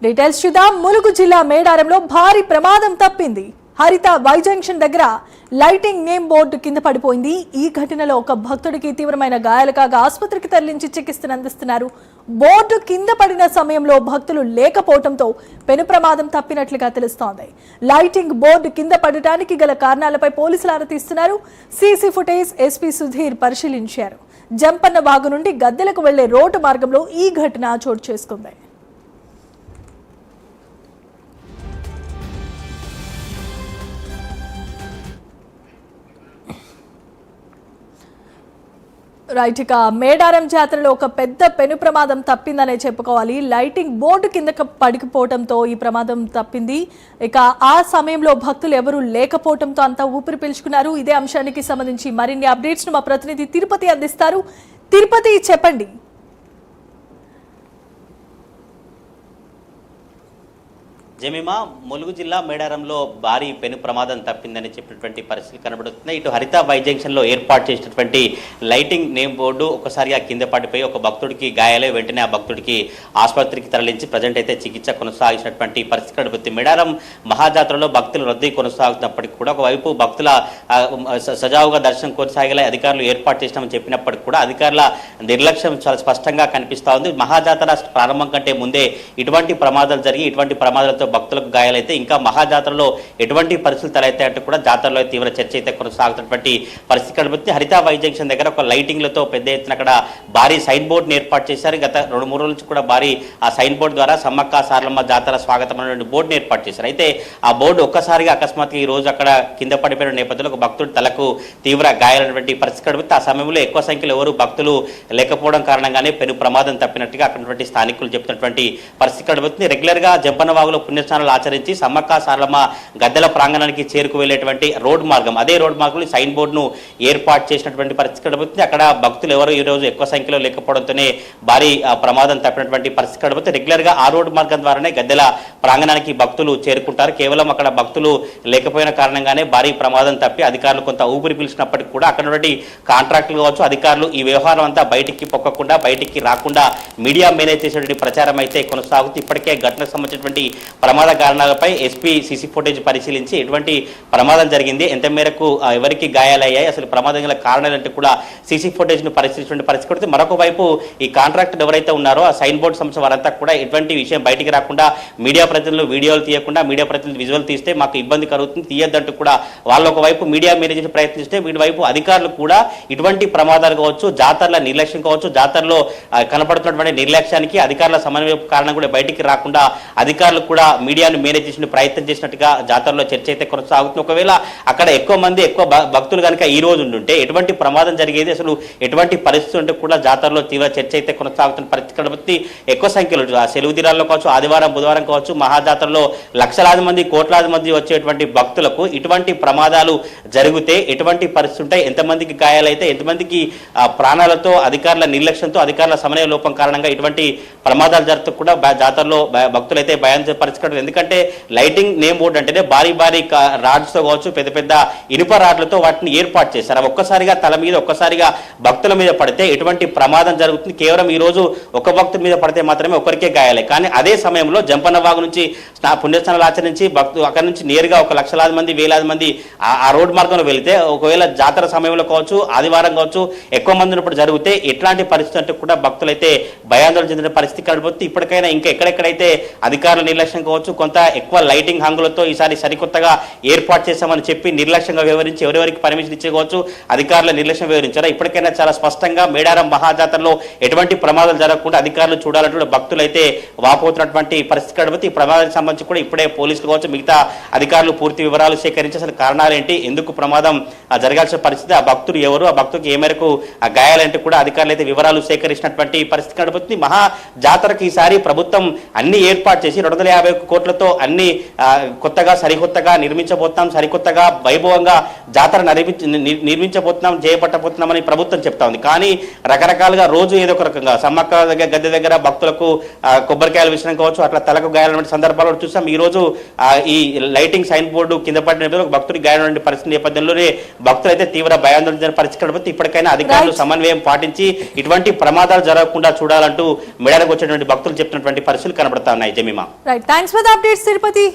Details చూద్దాం. ములుగు జిల్లా మేడారంలో భారీ ప్రమాదం తప్పింది. హరిత వై జంక్షన్ దగ్గర లైటింగ్ నేమ్ బోర్డు కింద పడిపోయింది. ఈ ఘటనలో ఒక భక్తుడికి తీవ్రమైన గాయాలు కాగా ఆసుపత్రికి తరలించి చికిత్సను అందిస్తున్నారు. బోర్డు కింద పడిన సమయంలో భక్తులు లేకపోవడంతో పెను ప్రమాదం తప్పినట్లుగా తెలుస్తోంది. లైటింగ్ బోర్డు కింద పడటానికి గల కారణాలపై పోలీసులు ఆరా తీస్తున్నారు. సీసీ ఫుటేజ్ ఎస్పీ సుధీర్ పరిశీలించారు. జంపన్న వాగు నుండి గద్దెలకు వెళ్లే రోడ్డు మార్గంలో ఈ ఘటన చోటు చేసుకుంది. రైట్, ఇక మేడారం జాతరలో ఒక పెద్ద పెను ప్రమాదం తప్పిందనే చెప్పుకోవాలి. లైటింగ్ బోర్డు కిందకి పడిపోవడంతో ఈ ప్రమాదం తప్పింది. ఇక ఆ సమయంలో భక్తులు ఎవరూ లేకపోవడంతో అంతా ఊపిరి పీల్చుకున్నారు. ఇదే అంశానికి సంబంధించి మరిన్ని అప్డేట్స్ ను మా ప్రతినిధి తిరుపతి అందిస్తారు. తిరుపతి, చెప్పండి. జమీమా, ములుగు జిల్లా మేడారంలో భారీ పెను ప్రమాదం తప్పిందని చెప్పినటువంటి పరిస్థితి కనబడుతున్నాయి. ఇటు హరిత వై జంక్షన్ లో ఏర్పాటు చేసినటువంటి లైటింగ్ నేమ్ బోర్డు ఒకసారిగా కింద పడిపోయి ఒక భక్తుడికి గాయాలే. వెంటనే ఆ భక్తుడికి ఆసుపత్రికి తరలించి ప్రజెంట్ అయితే చికిత్స కొనసాగించినటువంటి పరిస్థితి కనబడుతుంది. మేడారం మహాజాతరలో భక్తుల రద్దీ కొనసాగుతున్నప్పటికీ కూడా ఒకవైపు భక్తుల సజావుగా దర్శనం కొనసాగేలా అధికారులు ఏర్పాటు చేసినామని చెప్పినప్పటికీ కూడా అధికారుల నిర్లక్ష్యం చాలా స్పష్టంగా కనిపిస్తా ఉంది. మహాజాతర ప్రారంభం కంటే ముందే ఇటువంటి ప్రమాదాలు జరిగి ఇటువంటి ప్రమాదాలతో భక్తులకు గాయాలైతే ఇంకా మహాజాతరలో ఎటువంటి పరిస్థితులు తలెత్తాయి అంటే కూడా జాతరలో తీవ్ర చర్చ అయితే కొనసాగుతున్నటువంటి పరిస్థితి కనబడుతుంది. హరిత వై జంక్షన్ దగ్గర ఒక లైటింగ్లతో పెద్ద ఎత్తున అక్కడ భారీ సైన్ బోర్డుని ఏర్పాటు చేశారు. గత 2-3 రోజుల నుంచి కూడా భారీ ఆ సైన్ బోర్డు ద్వారా సమ్మక్క సారలమ్మ జాతర స్వాగతం అనేటువంటి బోర్డుని ఏర్పాటు చేశారు. అయితే ఆ బోర్డు ఒక్కసారిగా అకస్మాత్తుగా ఈ రోజు అక్కడ కింద పడిపోయిన నేపథ్యంలో ఒక భక్తుడి తలకు తీవ్ర గాయాలైనటువంటి పరిస్థితి కనబడుతుంది. ఆ సమయంలో ఎక్కువ సంఖ్యలో ఎవరు భక్తులు లేకపోవడం కారణంగానే పెను ప్రమాదం తప్పినట్టుగా అక్కడ స్థానికులు చెప్తున్నటువంటి పరిస్థితి కనబడుతుంది. రెగ్యులర్ గా జంపన్నవాగులో పుణ్యస్నానాలు ఆచరించి సమ్మక్క సారలమ్మ గద్దెల ప్రాంగణానికి చేరుకు వెళ్లేటువంటి రోడ్ మార్గం, అదే రోడ్ మార్గంలో సైన్ బోర్డును ఏర్పాటు చేసినటువంటి పరిస్థితి కనబడుతుంది. అక్కడ భక్తులు ఎవరు ఈ రోజు ఎక్కువ సంఖ్యలో లేకపోవడంతోనే భారీ ప్రమాదం తప్పినటువంటి పరిస్థితి కనబడుతుంది. రెగ్యులర్ గా ఆ రోడ్ మార్గం ద్వారానే గద్దెల ప్రాంగణానికి భక్తులు చేరుకుంటారు. కేవలం అక్కడ భక్తులు లేకపోయిన కారణంగానే భారీ ప్రమాదం తప్పి అధికారులు కొంత ఊపిరి పీల్చినప్పటికీ కూడా అక్కడ నుండి కాంట్రాక్టులు కావచ్చు అధికారులు ఈ వ్యవహారం అంతా బయటికి పొక్కకుండా బయటికి రాకుండా మీడియా మేనేజ్ చేసేటువంటి ప్రచారం అయితే కొనసాగుతుంది. ఇప్పటికే ఘటనకు సంబంధించినటువంటి ప్రమాద కారణాలపై ఎస్పీ సీసీ ఫుటేజ్ పరిశీలించి ఎటువంటి ప్రమాదం జరిగింది, ఎంత మేరకు ఎవరికి గాయాలయ్యాయి, అసలు ప్రమాదం గల కారణాలంటే కూడా సీసీ ఫుటేజ్ ను పరిశీలించిన పరిస్థితి. మరొక వైపు ఈ కాంట్రాక్టర్ ఎవరైతే ఉన్నారో ఆ సైన్ బోర్డు సంస్థ వారంతా కూడా ఎటువంటి విషయం బయటికి రాకుండా మీడియా ప్రతినిధులు వీడియోలు తీయకుండా మీడియా ప్రతినిధులు విజువల్ తీస్తే మాకు ఇబ్బంది కలుగుతుంది, తీయద్దంటూ కూడా వాళ్ళు ఒకవైపు మీడియా మేనేజ్ ప్రయత్నిస్తే వీటి వైపు అధికారులు కూడా ఇటువంటి ప్రమాదాలు కావచ్చు, జాతరల నిర్లక్ష్యం కావచ్చు, జాతరలో కనపడుతున్నటువంటి నిర్లక్ష్యానికి అధికారుల సమన్వయం కారణం కూడా బయటికి రాకుండా అధికారులు కూడా మీడియాను మేనేజ్ చేసిన ప్రయత్నం చేసినట్టుగా జాతరలో చర్చ అయితే కొనసాగుతుంది. ఒకవేళ అక్కడ ఎక్కువ మంది ఎక్కువ భక్తులు కనుక ఈ రోజు ఉంటే ఎటువంటి ప్రమాదం జరిగేది, అసలు ఎటువంటి పరిస్థితి ఉంటే కూడా జాతరలో తీవ్ర చర్చ అయితే కొనసాగుతున్న పరిస్థితి కనబడుతుంది. ఎక్కువ సంఖ్యలో సెలవు దినాల్లో కావచ్చు, ఆదివారం బుధవారం కావచ్చు, మహాజాతరలో లక్షలాది మంది కోట్లాది మంది వచ్చేటువంటి భక్తులకు ఇటువంటి ప్రమాదాలు జరిగితే ఎటువంటి పరిస్థితి ఉంటాయి, ఎంతమందికి గాయాలైతే, ఎంతమందికి ప్రాణాలతో అధికారుల నిర్లక్ష్యంతో అధికారుల సమన్వయ లోపం కారణంగా ఇటువంటి ప్రమాదాలు జరుగుతూ కూడా జాతరలో భక్తులైతే భయాందోళన పరిస్థితి. ఎందుకంటే లైటింగ్ నేమ్ బోర్డు అంటేనే భారీ భారీ రాడ్స్ తో కావచ్చు, పెద్ద పెద్ద ఇనుప రాడ్లతో వాటిని ఏర్పాటు చేశారు. అవి ఒక్కసారిగా తల మీద ఒక్కసారిగా భక్తుల మీద పడితే ఎటువంటి ప్రమాదం జరుగుతుంది. కేవలం ఈ రోజు ఒక భక్తుల మీద పడితే మాత్రమే ఒకరికే గాయాలే. కానీ అదే సమయంలో జంపన్నవాగు నుంచి పుణ్యస్నానాలు ఆచరించి భక్తులు అక్కడి నుంచి నేరుగా ఒక లక్షలాది మంది వేలాది మంది ఆ రోడ్ మార్గంలో వెళితే ఒకవేళ జాతర సమయంలో కావచ్చు, ఆదివారం కావచ్చు, ఎక్కువ మంది ఉన్నప్పుడు జరిగితే ఎట్లాంటి పరిస్థితి అంటే కూడా భక్తులైతే భయాందోళన చెందిన పరిస్థితి కనబడుతుంది. ఇప్పటికైనా ఇంకా ఎక్కడెక్కడైతే అధికారుల నిర్లక్ష్యం కావచ్చు, కొంత ఎక్కువ లైటింగ్ హంగులతో ఈసారి సరికొత్తగా ఏర్పాటు చేశామని చెప్పి నిర్లక్ష్యంగా వివరించి ఎవరెవరికి పర్మిషన్ ఇచ్చేయవచ్చు అధికారుల నిర్లక్ష్యం వివరించారా. ఇప్పటికైనా చాలా స్పష్టంగా మేడారం మహాజాతరలో ఎటువంటి ప్రమాదాలు జరగకుండా అధికారులు చూడాలంటే భక్తులు అయితే వాపోతున్నటువంటి పరిస్థితి కనబడుతుంది. ఈ ప్రమాదానికి సంబంధించి కూడా ఇప్పుడే పోలీసులు కావచ్చు మిగతా అధికారులు పూర్తి వివరాలు సేకరించి అసలు కారణాలు ఏంటి, ఎందుకు ప్రమాదం జరగాల్సిన పరిస్థితి, ఆ భక్తులు ఎవరు, ఆ భక్తులకు ఏ మేరకు గాయాలంటే కూడా అధికారులు అయితే వివరాలు సేకరించినటువంటి పరిస్థితి కనబడుతుంది. మహా జాతరకు ఈసారి ప్రభుత్వం అన్ని ఏర్పాటు చేసి 251 కోట్లతో అన్ని కొత్తగా సరికొత్తగా నిర్మించబోతున్నాం, సరికొత్తగా వైభవంగా జాతర నిర్మించబోతున్నాం, చేపట్టబోతున్నామని ప్రభుత్వం చెప్తా ఉంది. కానీ రకరకాలుగా రోజు ఏదో ఒక రకంగా సమ్మక్క గద్దె దగ్గర భక్తులకు కొబ్బరికాయలు విషయం కావచ్చు, అట్లా తలకు గాయాలనే సందర్భాలు చూసాం. ఈ రోజు ఈ లైటింగ్ సైన్ బోర్డు కింద పడిన భక్తుడికి గాయాలనే పరిస్థితి నేపథ్యంలోనే భక్తులు అయితే తీవ్ర భయాందోళన పరిస్థితి కనబడుతుంది. ఇప్పటికైనా అధికారులు సమన్వయం పాటించి ఇటువంటి ప్రమాదాలు జరగకుండా చూడాలంటూ మేడారం వచ్చేటువంటి భక్తులు చెప్తున్నటువంటి పరిస్థితులు కనబడతా ఉన్నాయి Jemimah. Right, thanks for the updates Tirupati.